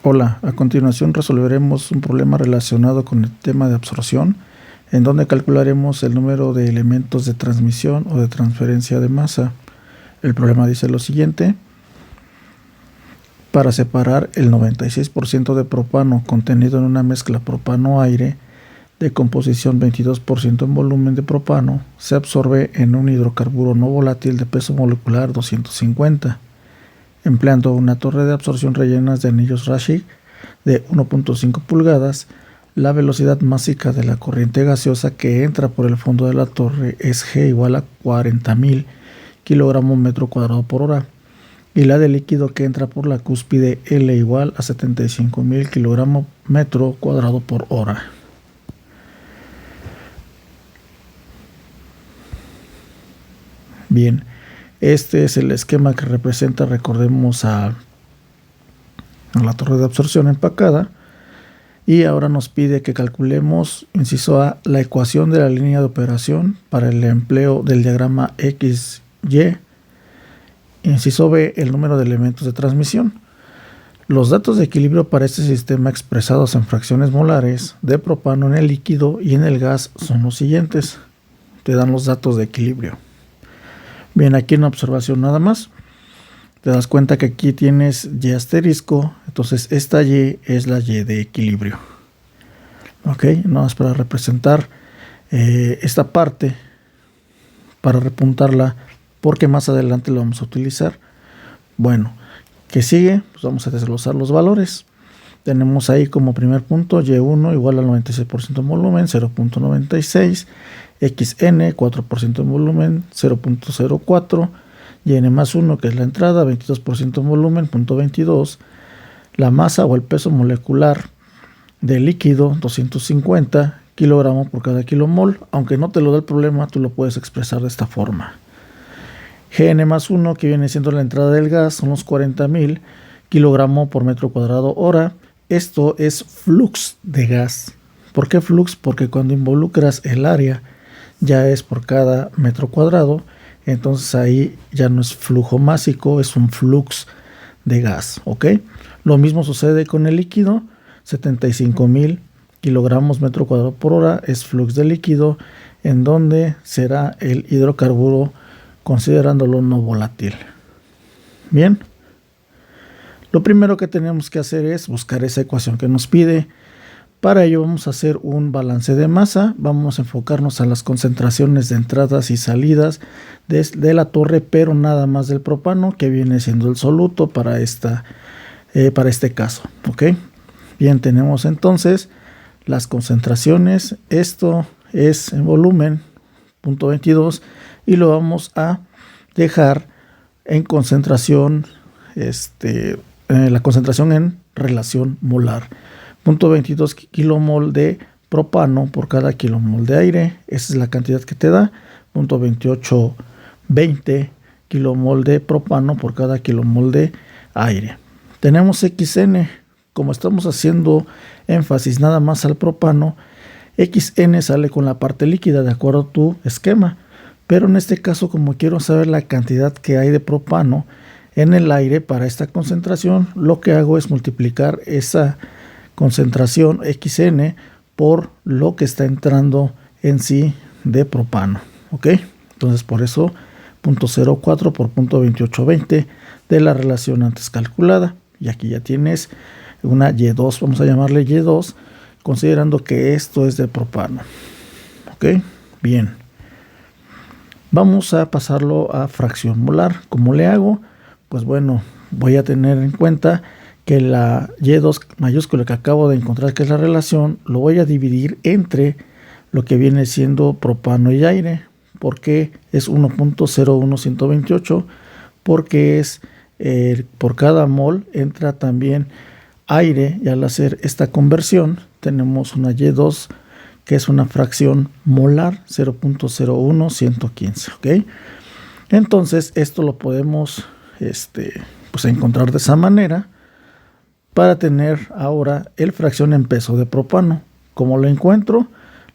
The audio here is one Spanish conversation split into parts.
Hola, a continuación resolveremos un problema relacionado con el tema de absorción, en donde calcularemos el número de elementos de transmisión o de transferencia de masa. El problema dice lo siguiente: para separar el 96% de propano contenido en una mezcla propano-aire de composición 22% en volumen de propano, se absorbe en un hidrocarburo no volátil de peso molecular 250. Empleando una torre de absorción rellenas de anillos Raschig de 1.5 pulgadas, la velocidad másica de la corriente gaseosa que entra por el fondo de la torre es G igual a 40.000 kilogramos metro cuadrado por hora, y la de líquido que entra por la cúspide L igual a 75.000 kilogramos metro cuadrado por hora. Bien, este es el esquema que representa, recordemos, a la torre de absorción empacada. Y ahora nos pide que calculemos, inciso A, la ecuación de la línea de operación para el empleo del diagrama XY. Inciso B, el número de elementos de transmisión. Los datos de equilibrio para este sistema expresados en fracciones molares de propano en el líquido y en el gas son los siguientes. Te dan los datos de equilibrio. Bien, aquí una observación nada más. Te das cuenta que aquí tienes Y asterisco, entonces esta Y es la Y de equilibrio. Ok, nada más para representar esta parte, para repuntarla, porque más adelante lo vamos a utilizar. Bueno, ¿qué sigue? Pues vamos a desglosar los valores. Tenemos ahí como primer punto Y1 igual al 96% en volumen, 0.96, XN 4% en volumen, 0.04, y N más 1, que es la entrada, 22% en volumen, 0.22, la masa o el peso molecular del líquido, 250 kilogramos por cada kilomol. Aunque no te lo da el problema, tú lo puedes expresar de esta forma. Gn más 1, que viene siendo la entrada del gas, son los 40.000 kilogramos por metro cuadrado hora. Esto es flux de gas. ¿Por qué flux? Porque cuando involucras el área ya es por cada metro cuadrado, entonces ahí ya no es flujo másico, es un flux de gas, ¿ok? Lo mismo sucede con el líquido, 75.000 kilogramos metro cuadrado por hora es flux de líquido, en donde será el hidrocarburo considerándolo no volátil. Bien, lo primero que tenemos que hacer es buscar esa ecuación que nos pide. Para ello vamos a hacer un balance de masa, vamos a enfocarnos a las concentraciones de entradas y salidas de la torre, pero nada más del propano, que viene siendo el soluto para este caso, ¿ok? Bien, tenemos entonces las concentraciones, esto es en volumen, 0.22, y lo vamos a dejar en concentración, la concentración en relación molar. 0.22 kilomol de propano por cada kilomol de aire, esa es la cantidad que te da. 0.2820 kilomol de propano por cada kilomol de aire. Tenemos XN, como estamos haciendo énfasis nada más al propano, XN sale con la parte líquida de acuerdo a tu esquema, pero en este caso, como quiero saber la cantidad que hay de propano en el aire para esta concentración, lo que hago es multiplicar esa concentración XN por lo que está entrando en sí de propano, ¿ok? Entonces por eso 0.04 por 0.2820 de la relación antes calculada, y aquí ya tienes una Y2, vamos a llamarle Y2, considerando que esto es de propano, ¿ok? Bien, vamos a pasarlo a fracción molar. ¿Cómo le hago? Pues bueno, voy a tener en cuenta que la Y2 mayúscula que acabo de encontrar, que es la relación, lo voy a dividir entre lo que viene siendo propano y aire. ¿Por qué es 1.01128? Porque es por cada mol entra también aire, y al hacer esta conversión tenemos una Y2 que es una fracción molar, 0.01115, ¿ok? Entonces esto lo podemos pues encontrar de esa manera para tener ahora el fracción en peso de propano. ¿Cómo lo encuentro?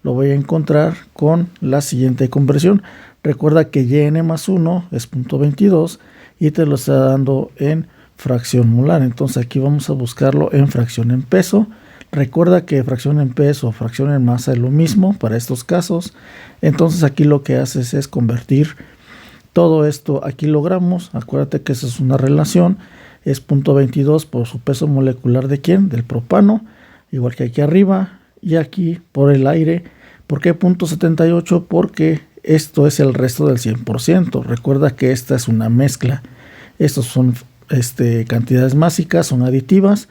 Lo voy a encontrar con la siguiente conversión. Recuerda que Yn más 1 es 0.22 y te lo está dando en fracción molar. Entonces aquí vamos a buscarlo en fracción en peso. Recuerda que fracción en peso o fracción en masa es lo mismo para estos casos. Entonces aquí lo que haces es convertir todo esto a kilogramos. Acuérdate que esa es una relación. Es 0.22 por su peso molecular de ¿quién? Del propano. Igual que aquí arriba y aquí por el aire. ¿Por qué 0.78? Porque esto es el resto del 100%. Recuerda que esta es una mezcla. Estos son cantidades másicas, son aditivas.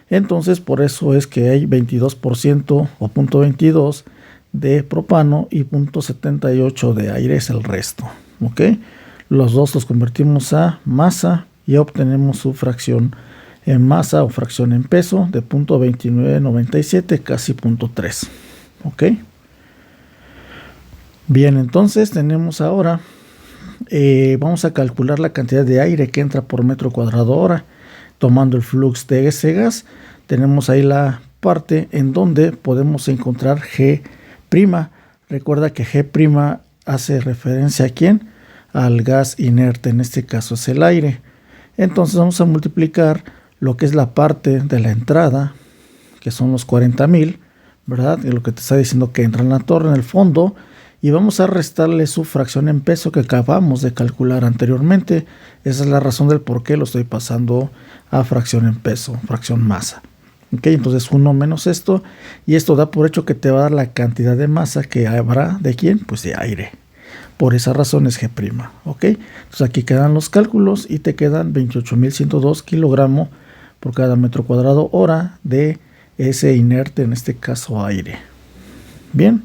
Entonces por eso es que hay 22% o 0.22 de propano y 0.78 de aire es el resto. ¿Ok? Los dos los convertimos a masa y obtenemos su fracción en masa o fracción en peso de 0.2997, casi 0.3. ¿Ok? Bien, entonces tenemos ahora, vamos a calcular la cantidad de aire que entra por metro cuadrado hora. Tomando el flux de ese gas, tenemos ahí la parte en donde podemos encontrar G'. Recuerda que G' hace referencia a ¿quién? Al gas inerte, en este caso es el aire. Entonces vamos a multiplicar lo que es la parte de la entrada, que son los 40,000, ¿verdad? Y lo que te está diciendo que entra en la torre, en el fondo, y vamos a restarle su fracción en peso que acabamos de calcular anteriormente. Esa es la razón del por qué lo estoy pasando a fracción en peso, fracción masa. ¿Ok? Entonces 1 menos esto, y esto da por hecho que te va a dar la cantidad de masa que habrá de ¿quién? Pues de aire. Por esa razón es G'. ¿Ok? Entonces aquí quedan los cálculos y te quedan 28.102 kilogramos por cada metro cuadrado hora de ese inerte, en este caso aire. Bien.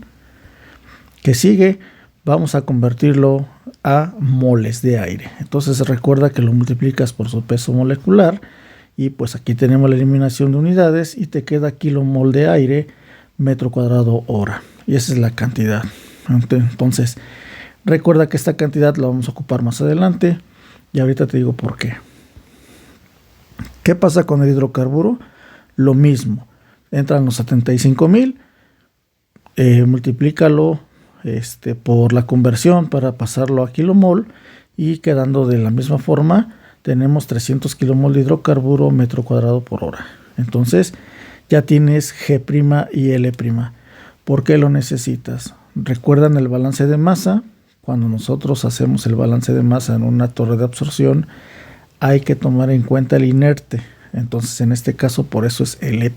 ¿Qué sigue? Vamos a convertirlo a moles de aire. Entonces recuerda que lo multiplicas por su peso molecular y pues aquí tenemos la eliminación de unidades y te queda kilomol de aire metro cuadrado hora. Y esa es la cantidad. Entonces recuerda que esta cantidad la vamos a ocupar más adelante y ahorita te digo por qué. ¿Qué pasa con el hidrocarburo? Lo mismo. Entran los 75,000, multiplícalo por la conversión para pasarlo a kilomol y quedando de la misma forma tenemos 300 kilomol de hidrocarburo metro cuadrado por hora. Entonces ya tienes G' y L'. ¿Por qué lo necesitas? ¿Recuerdan el balance de masa? Cuando nosotros hacemos el balance de masa en una torre de absorción hay que tomar en cuenta el inerte. Entonces en este caso por eso es L'.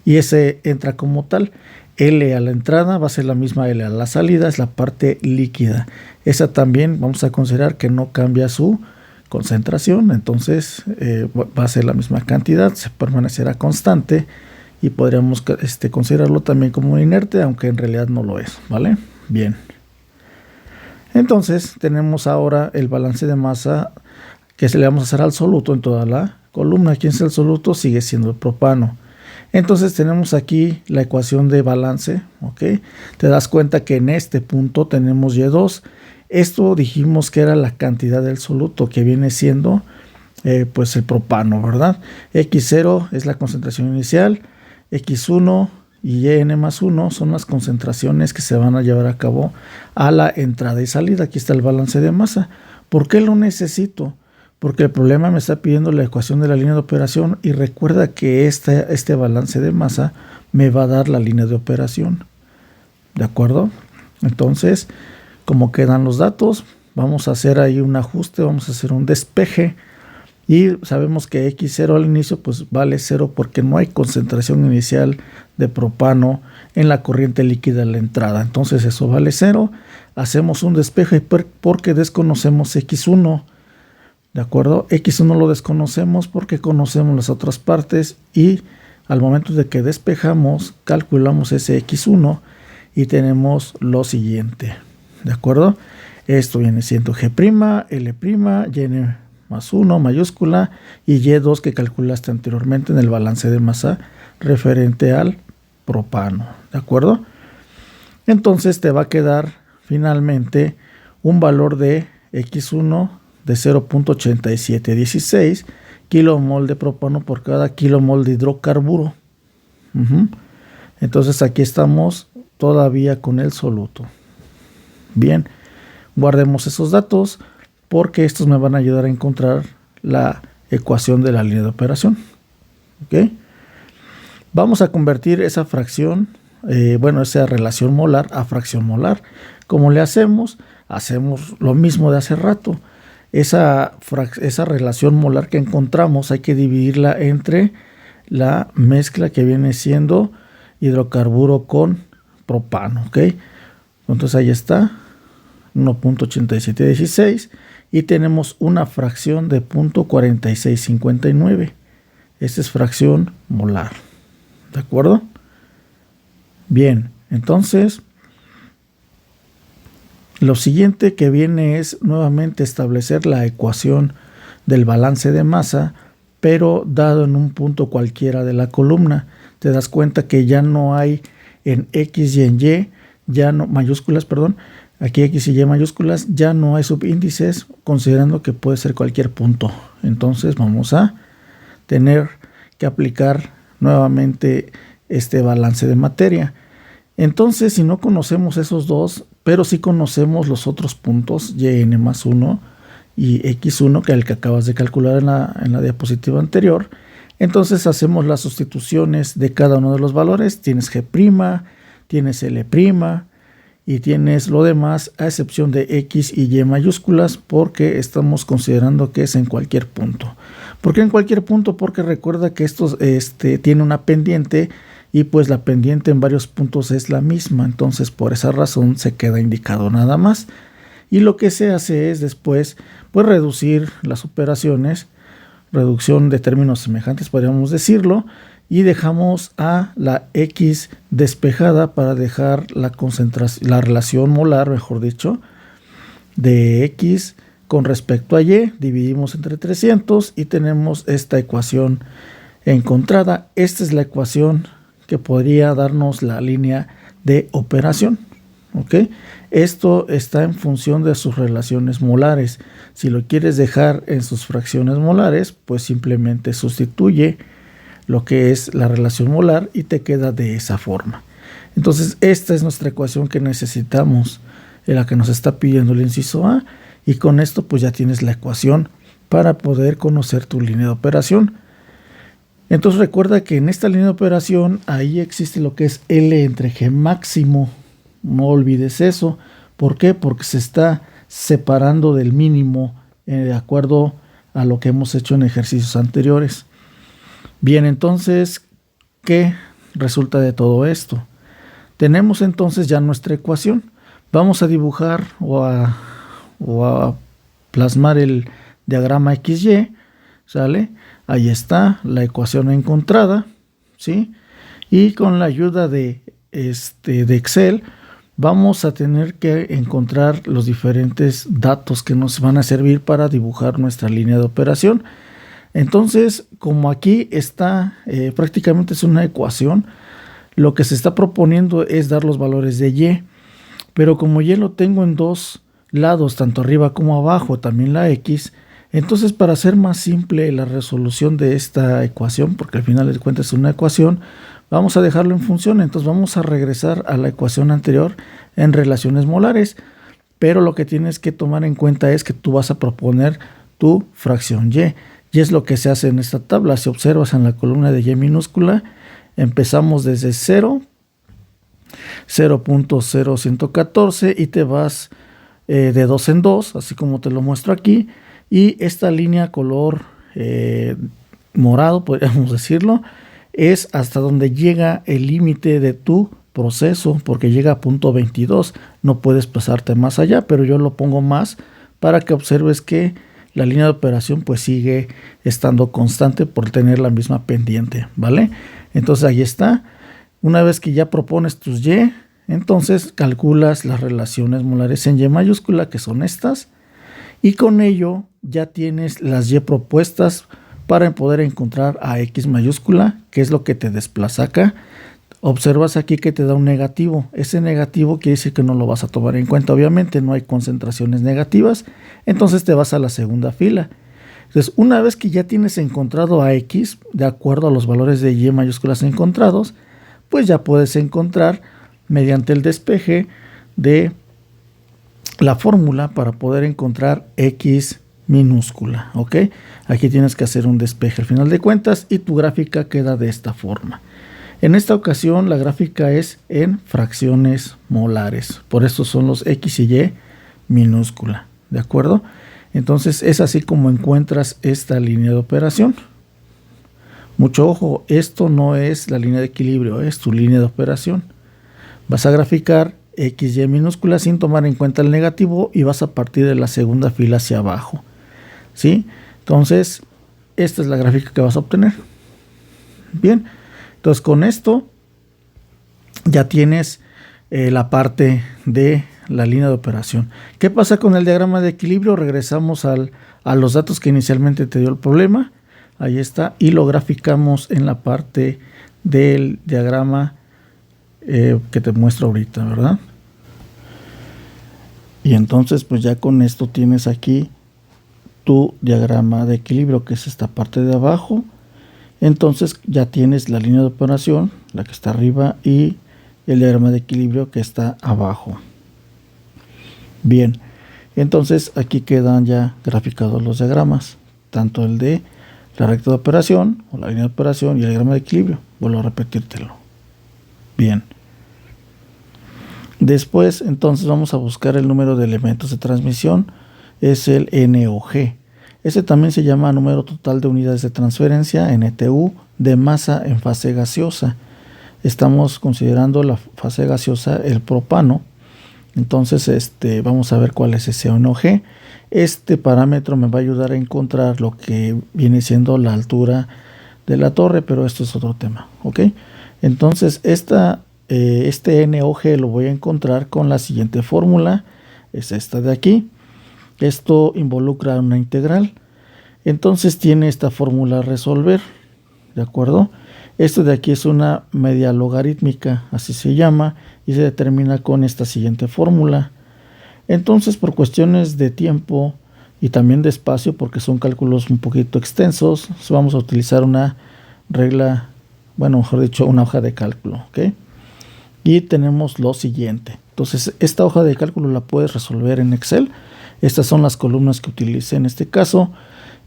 Y ese entra como tal. L a la entrada va a ser la misma L a la salida, es la parte líquida. Esa también vamos a considerar que no cambia su concentración, entonces va a ser la misma cantidad, se permanecerá constante y podríamos considerarlo también como un inerte, aunque en realidad no lo es, ¿vale? Bien. Entonces tenemos ahora el balance de masa que se le vamos a hacer al soluto en toda la columna. ¿Quién es el soluto? Sigue siendo el propano. Entonces tenemos aquí la ecuación de balance, ¿ok? Te das cuenta que en este punto tenemos Y2. Esto dijimos que era la cantidad del soluto, que viene siendo pues el propano, ¿verdad? X0 es la concentración inicial, X1 y Yn+1 son las concentraciones que se van a llevar a cabo a la entrada y salida. Aquí está el balance de masa. ¿Por qué lo necesito? Porque el problema me está pidiendo la ecuación de la línea de operación y recuerda que este balance de masa me va a dar la línea de operación. ¿De acuerdo? Entonces, como quedan los datos, vamos a hacer ahí un ajuste, vamos a hacer un despeje y sabemos que X0 al inicio pues vale 0 porque no hay concentración inicial de propano en la corriente líquida en la entrada. Entonces eso vale 0. Hacemos un despeje porque desconocemos X1. ¿De acuerdo? X1 lo desconocemos porque conocemos las otras partes y al momento de que despejamos, calculamos ese X1 y tenemos lo siguiente. ¿De acuerdo? Esto viene siendo G', L', Yn+1 mayúscula y Y2 que calculaste anteriormente en el balance de masa referente al propano. ¿De acuerdo? Entonces te va a quedar finalmente un valor de X1 de 0.8716 kilomol de propano por cada kilomol de hidrocarburo. Entonces aquí estamos todavía con el soluto. Bien, guardemos esos datos porque estos me van a ayudar a encontrar la ecuación de la línea de operación. ¿Ok? Vamos a convertir esa fracción, esa relación molar a fracción molar. ¿Cómo le hacemos? Hacemos lo mismo de hace rato. Esa relación molar que encontramos hay que dividirla entre la mezcla que viene siendo hidrocarburo con propano. ¿Ok? Entonces ahí está, 1.8716 y tenemos una fracción de 0.4659. Esta es fracción molar. ¿De acuerdo? Bien, entonces lo siguiente que viene es nuevamente establecer la ecuación del balance de masa, pero dado en un punto cualquiera de la columna. Te das cuenta que ya no hay en X y en Y, ya no, mayúsculas, perdón, aquí X y Y mayúsculas, ya no hay subíndices, considerando que puede ser cualquier punto. Entonces vamos a tener que aplicar nuevamente este balance de materia. Entonces, si no conocemos esos dos, pero sí conocemos los otros puntos, yn más 1 y x1, que es el que acabas de calcular en la diapositiva anterior, entonces hacemos las sustituciones de cada uno de los valores. Tienes g', tienes l' y tienes lo demás, a excepción de x y y mayúsculas, porque estamos considerando que es en cualquier punto. ¿Por qué en cualquier punto? Porque recuerda que esto tiene una pendiente, y pues la pendiente en varios puntos es la misma, entonces por esa razón se queda indicado nada más. Y lo que se hace es después pues reducir las operaciones, reducción de términos semejantes podríamos decirlo, y dejamos a la X despejada para dejar la relación molar, mejor dicho, de X con respecto a Y. Dividimos entre 300 y tenemos esta ecuación encontrada. Esta es la ecuación que podría darnos la línea de operación. ¿Ok? Esto está en función de sus relaciones molares. Si lo quieres dejar en sus fracciones molares, pues simplemente sustituye lo que es la relación molar y te queda de esa forma. Entonces esta es nuestra ecuación que necesitamos, en la que nos está pidiendo el inciso A, y con esto pues ya tienes la ecuación para poder conocer tu línea de operación. Entonces recuerda que en esta línea de operación ahí existe lo que es L entre G máximo. No olvides eso. ¿Por qué? Porque se está separando del mínimo de acuerdo a lo que hemos hecho en ejercicios anteriores. Bien, entonces, ¿qué resulta de todo esto? Tenemos entonces ya nuestra ecuación. Vamos a dibujar o a plasmar el diagrama XY, ¿sale? Ahí está la ecuación encontrada, ¿sí? Y con la ayuda de Excel vamos a tener que encontrar los diferentes datos que nos van a servir para dibujar nuestra línea de operación. Entonces, como aquí está, prácticamente es una ecuación, lo que se está proponiendo es dar los valores de Y, pero como Y lo tengo en dos lados, tanto arriba como abajo, también la X, entonces para hacer más simple la resolución de esta ecuación, porque al final de cuentas es una ecuación, vamos a dejarlo en función. Entonces vamos a regresar a la ecuación anterior en relaciones molares, pero lo que tienes que tomar en cuenta es que tú vas a proponer tu fracción Y, y es lo que se hace en esta tabla. Si observas en la columna de Y minúscula, empezamos desde 0, 0.0114 y te vas de 2 en 2, así como te lo muestro aquí, y esta línea color morado, podríamos decirlo, es hasta donde llega el límite de tu proceso, porque llega a punto 22, no puedes pasarte más allá, pero yo lo pongo más para que observes que la línea de operación pues sigue estando constante por tener la misma pendiente, ¿vale? Entonces ahí está. Una vez que ya propones tus Y, entonces calculas las relaciones molares en Y mayúscula, que son estas, y con ello ya tienes las Y propuestas para poder encontrar a X mayúscula, que es lo que te desplaza acá. Observas aquí que te da un negativo. Ese negativo quiere decir que no lo vas a tomar en cuenta. Obviamente no hay concentraciones negativas, entonces te vas a la segunda fila. Entonces, una vez que ya tienes encontrado a X, de acuerdo a los valores de Y mayúsculas encontrados, pues ya puedes encontrar mediante el despeje de la fórmula para poder encontrar X minúscula, ¿ok? Aquí tienes que hacer un despeje al final de cuentas y tu gráfica queda de esta forma. En esta ocasión la gráfica es en fracciones molares, por eso son los X y Y minúscula, ¿de acuerdo? Entonces es así como encuentras esta línea de operación. Mucho ojo, esto no es la línea de equilibrio, es tu línea de operación. Vas a graficar X, Y minúscula sin tomar en cuenta el negativo y vas a partir de la segunda fila hacia abajo, ¿sí? Entonces, esta es la gráfica que vas a obtener. Bien, entonces con esto ya tienes la parte de la línea de operación. ¿Qué pasa con el diagrama de equilibrio? Regresamos a los datos que inicialmente te dio el problema. Ahí está. Y lo graficamos en la parte del diagrama que te muestro ahorita, ¿verdad? Y entonces pues ya con esto tienes aquí tu diagrama de equilibrio, que es esta parte de abajo. Entonces ya tienes la línea de operación, la que está arriba, y el diagrama de equilibrio que está abajo. Bien, entonces aquí quedan ya graficados los diagramas, tanto el de la recta de operación o la línea de operación y el diagrama de equilibrio. Vuelvo a repetírtelo. Bien. Después entonces vamos a buscar el número de elementos de transmisión, es el NOG. Ese también se llama número total de unidades de transferencia, NTU, de masa en fase gaseosa. Estamos considerando la fase gaseosa el propano. Entonces vamos a ver cuál es ese NOG. Este parámetro me va a ayudar a encontrar lo que viene siendo la altura de la torre, pero esto es otro tema, ¿ok? Entonces este NOG lo voy a encontrar con la siguiente fórmula, es esta de aquí. Esto involucra una integral, entonces tiene esta fórmula a resolver, ¿de acuerdo? Esto de aquí es una media logarítmica, así se llama, y se determina con esta siguiente fórmula. Entonces, por cuestiones de tiempo y también de espacio, porque son cálculos un poquito extensos, vamos a utilizar una regla, bueno, mejor dicho, una hoja de cálculo, ¿ok? Y tenemos lo siguiente. Entonces, esta hoja de cálculo la puedes resolver en Excel. Estas son las columnas que utilicé en este caso.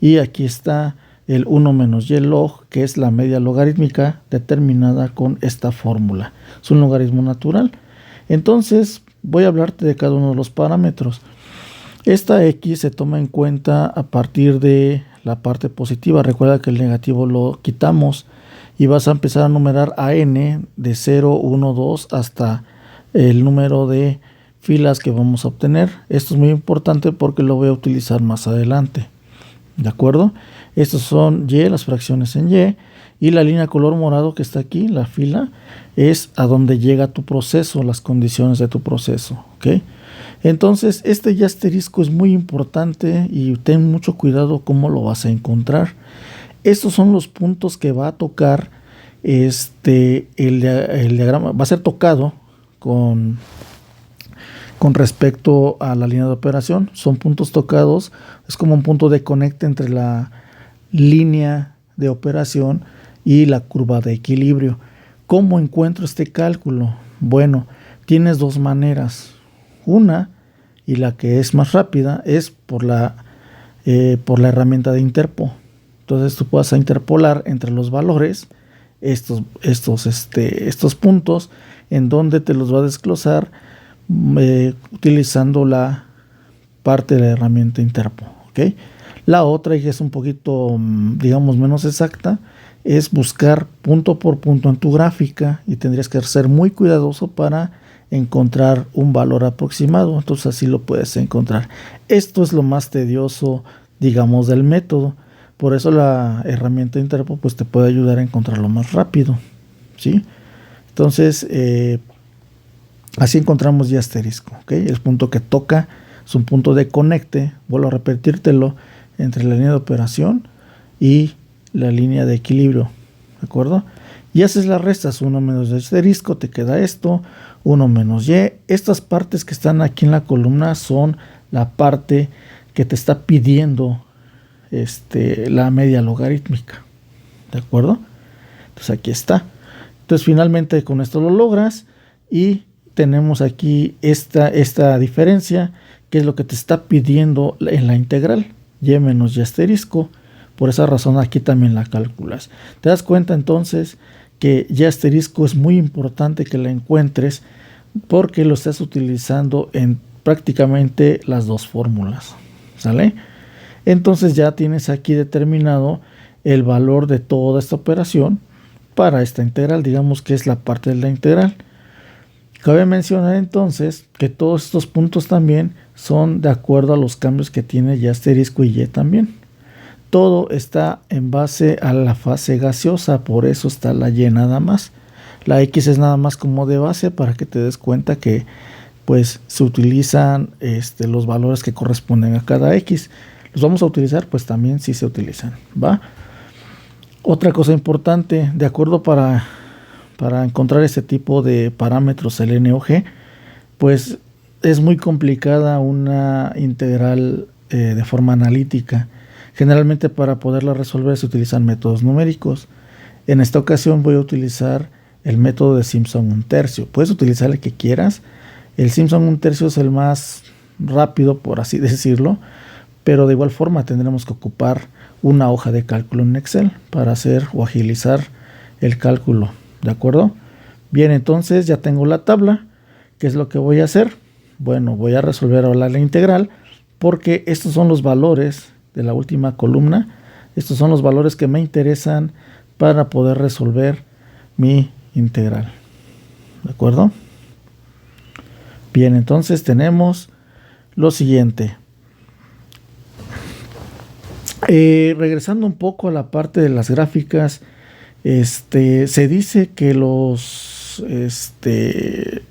Y aquí está el 1 menos y log, que es la media logarítmica determinada con esta fórmula. Es un logaritmo natural. Entonces, voy a hablarte de cada uno de los parámetros. Esta X se toma en cuenta a partir de la parte positiva. Recuerda que el negativo lo quitamos y vas a empezar a numerar a n de 0, 1, 2 hasta el número de filas que vamos a obtener. Esto es muy importante porque lo voy a utilizar más adelante. ¿De acuerdo? Estos son y, las fracciones en y la línea color morado que está aquí, la fila, es a donde llega tu proceso, las condiciones de tu proceso. ¿Ok? Entonces, este y asterisco es muy importante y ten mucho cuidado cómo lo vas a encontrar. Estos son los puntos que va a tocar el diagrama, va a ser tocado con respecto a la línea de operación. Son puntos tocados, es como un punto de conecte entre la línea de operación y la curva de equilibrio. ¿Cómo encuentro este cálculo? Bueno, tienes dos maneras. Una, y la que es más rápida, es por la herramienta de interpo. Entonces tú vas a interpolar entre los valores estos puntos, en donde te los va a desglosar utilizando la parte de la herramienta interpo. ¿Okay? La otra, y que es un poquito, digamos, menos exacta, es buscar punto por punto en tu gráfica, y tendrías que ser muy cuidadoso para encontrar un valor aproximado. Entonces así lo puedes encontrar. Esto es lo más tedioso, digamos, del método. Por eso la herramienta interpo pues te puede ayudar a encontrarlo más rápido, ¿sí? Entonces así encontramos y asterisco, ¿ok? El punto que toca es un punto de conecte, vuelvo a repetírtelo, entre la línea de operación y la línea de equilibrio, ¿de acuerdo? Y haces las restas, 1 menos y asterisco, te queda esto, 1 menos y. Estas partes que están aquí en la columna son la parte que te está pidiendo la media logarítmica, ¿de acuerdo? Entonces aquí está. Entonces finalmente con esto lo logras y tenemos aquí esta diferencia, que es lo que te está pidiendo en la integral. y menos y asterisco. Por esa razón aquí también la calculas. Te das cuenta entonces que y asterisco es muy importante que la encuentres porque lo estás utilizando en prácticamente las dos fórmulas. ¿Sale? Entonces ya tienes aquí determinado el valor de toda esta operación para esta integral. Digamos que es la parte de la integral. Cabe mencionar entonces que todos estos puntos también son de acuerdo a los cambios que tiene y asterisco y y también. Todo está en base a la fase gaseosa, por eso está la y nada más. La x es nada más como de base para que te des cuenta que pues se utilizan los valores que corresponden a cada x. ¿Los vamos a utilizar? Pues también sí se utilizan, ¿va? Otra cosa importante, de acuerdo para encontrar este tipo de parámetros, el n o g, pues es muy complicada una integral de forma analítica. Generalmente para poderla resolver se utilizan métodos numéricos. En esta ocasión voy a utilizar el método de Simpson 1/3. Puedes utilizar el que quieras. El Simpson 1/3 es el más rápido, por así decirlo, pero de igual forma tendremos que ocupar una hoja de cálculo en Excel para hacer o agilizar el cálculo, ¿de acuerdo? Bien, entonces ya tengo la tabla. ¿Qué es lo que voy a hacer? Bueno, voy a resolver ahora la integral porque estos son los valores de la última columna. Estos son los valores que me interesan para poder resolver mi integral, ¿de acuerdo? Bien, entonces tenemos lo siguiente. Regresando un poco a la parte de las gráficas, se dice que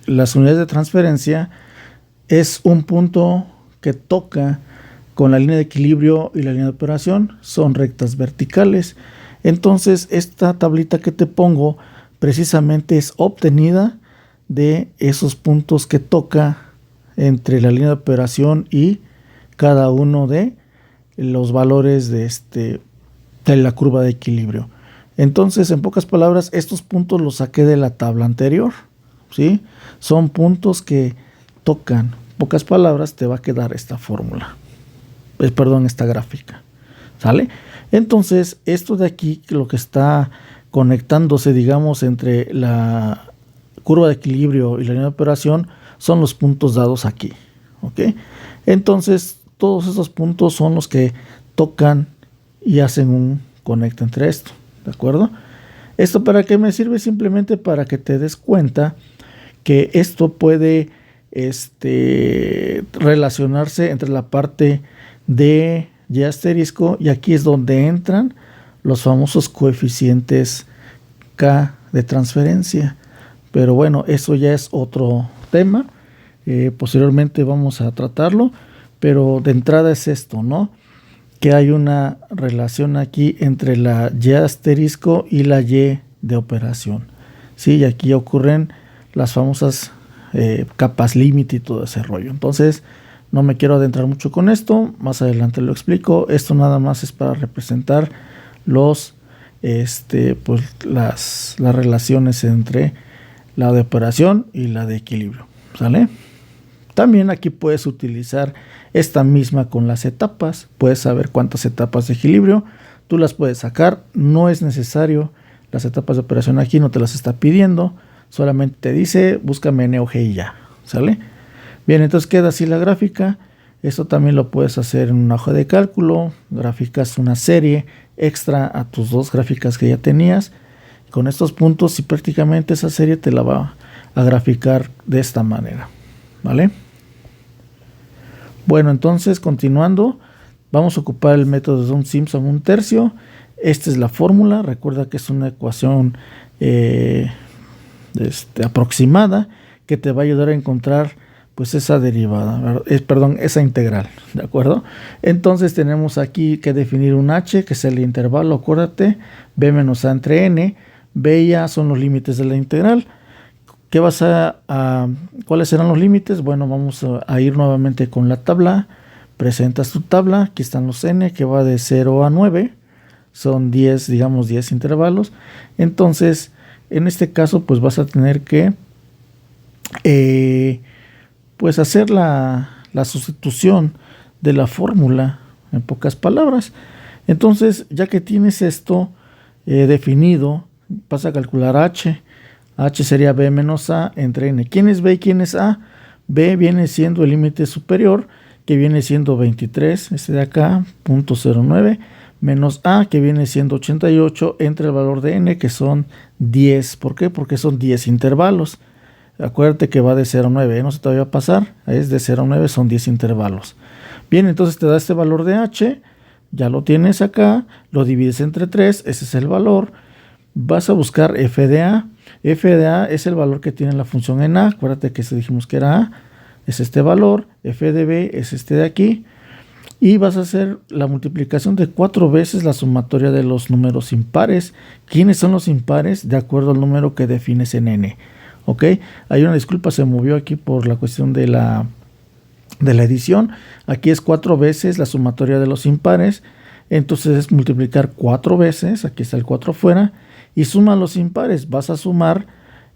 las unidades de transferencia es un punto que toca con la línea de equilibrio y la línea de operación, son rectas verticales. Entonces esta tablita que te pongo precisamente es obtenida de esos puntos que toca entre la línea de operación y cada uno de los valores de la curva de equilibrio. Entonces, en pocas palabras, estos puntos los saqué de la tabla anterior, ¿sí? Son puntos que tocan. En pocas palabras, te va a quedar esta fórmula. Esta gráfica. ¿Sale? Entonces, esto de aquí, lo que está conectándose, digamos, entre la curva de equilibrio y la línea de operación, son los puntos dados aquí. ¿Ok? Entonces, todos esos puntos son los que tocan y hacen un conecto entre esto. ¿De acuerdo? ¿Esto para qué me sirve? Simplemente para que te des cuenta que esto puede relacionarse entre la parte de y asterisco, y aquí es donde entran los famosos coeficientes K de transferencia. Pero bueno, eso ya es otro tema. Posteriormente vamos a tratarlo, pero de entrada es esto, ¿no? Que hay una relación aquí entre la y asterisco y la y de operación. Sí, y aquí ocurren las famosas capas límite y todo ese rollo. Entonces, no me quiero adentrar mucho con esto, más adelante lo explico. Esto nada más es para representar las relaciones entre la de operación y la de equilibrio, ¿sale? También aquí puedes utilizar esta misma con las etapas. Puedes saber cuántas etapas de equilibrio tú las puedes sacar. No es necesario las etapas de operación aquí, no te las está pidiendo. Solamente te dice búscame n o g y ya, ¿sale? Bien, entonces queda así la gráfica. Esto también lo puedes hacer en una hoja de cálculo. Gráficas una serie extra a tus dos gráficas que ya tenías. Con estos puntos y prácticamente esa serie te la va a graficar de esta manera, ¿vale? Bueno, entonces continuando, vamos a ocupar el método de un Simpson 1/3. Esta es la fórmula. Recuerda que es una ecuación aproximada que te va a ayudar a encontrar pues esa derivada, esa integral, ¿de acuerdo? Entonces tenemos aquí que definir un h, que es el intervalo, acuérdate, b menos a entre n, b y a son los límites de la integral. ¿Cuáles serán los límites? Bueno, vamos a ir nuevamente con la tabla. Presentas tu tabla, aquí están los n, que va de 0 a 9, son 10, digamos 10 intervalos. Entonces, en este caso, pues vas a tener que pues hacer la sustitución de la fórmula en pocas palabras. Entonces, ya que tienes esto definido, vas a calcular h. H sería b menos a entre n. ¿Quién es b y quién es a? B viene siendo el límite superior, que viene siendo 23, este de acá, 0.09, menos a, que viene siendo 88, entre el valor de n, que son 10. ¿Por qué? Porque son 10 intervalos. Acuérdate que va de 0 a 9, no se te vaya a pasar, es de 0 a 9, son 10 intervalos. Bien, entonces te da este valor de h, ya lo tienes acá, lo divides entre 3, ese es el valor. Vas a buscar f de a. F de a es el valor que tiene la función en a. Acuérdate que dijimos que era a, es este valor. F de b es este de aquí. Y vas a hacer la multiplicación de 4 veces la sumatoria de los números impares. ¿Quiénes son los impares? De acuerdo al número que defines en n. ¿Ok? Hay una disculpa, se movió aquí por la cuestión de la edición. Aquí es 4 veces la sumatoria de los impares. Entonces es multiplicar 4 veces. Aquí está el 4 afuera. Y suma los impares. Vas a sumar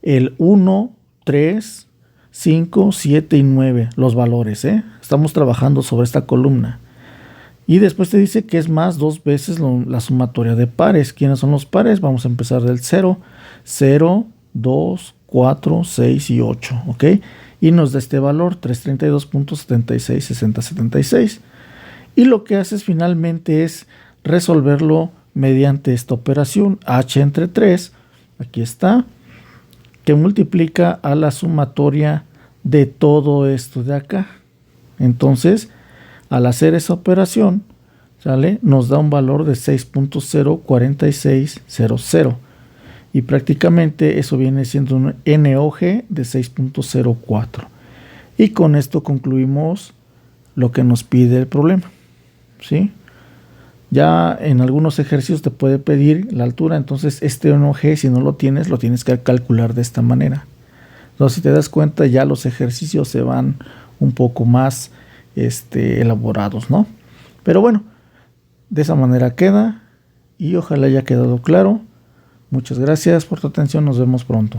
el 1, 3, 5, 7 y 9. Los valores. Estamos trabajando sobre esta columna. Y después te dice que es más 2 veces la sumatoria de pares. ¿Quiénes son los pares? Vamos a empezar del 0. 0, 2, 4, 6 y 8. ¿Ok? Y nos da este valor, 332.766076. Y lo que haces finalmente es resolverlo mediante esta operación, h entre 3, aquí está, que multiplica a la sumatoria de todo esto de acá. Entonces, al hacer esa operación, ¿sale? Nos da un valor de 6.04600. Y prácticamente eso viene siendo un NOG de 6.04. Y con esto concluimos lo que nos pide el problema, ¿sí? Ya en algunos ejercicios te puede pedir la altura, entonces este NOG, si no lo tienes que calcular de esta manera. Entonces, si te das cuenta, ya los ejercicios se van un poco más elaborados, ¿no? Pero bueno, de esa manera queda y ojalá haya quedado claro. Muchas gracias por tu atención, nos vemos pronto.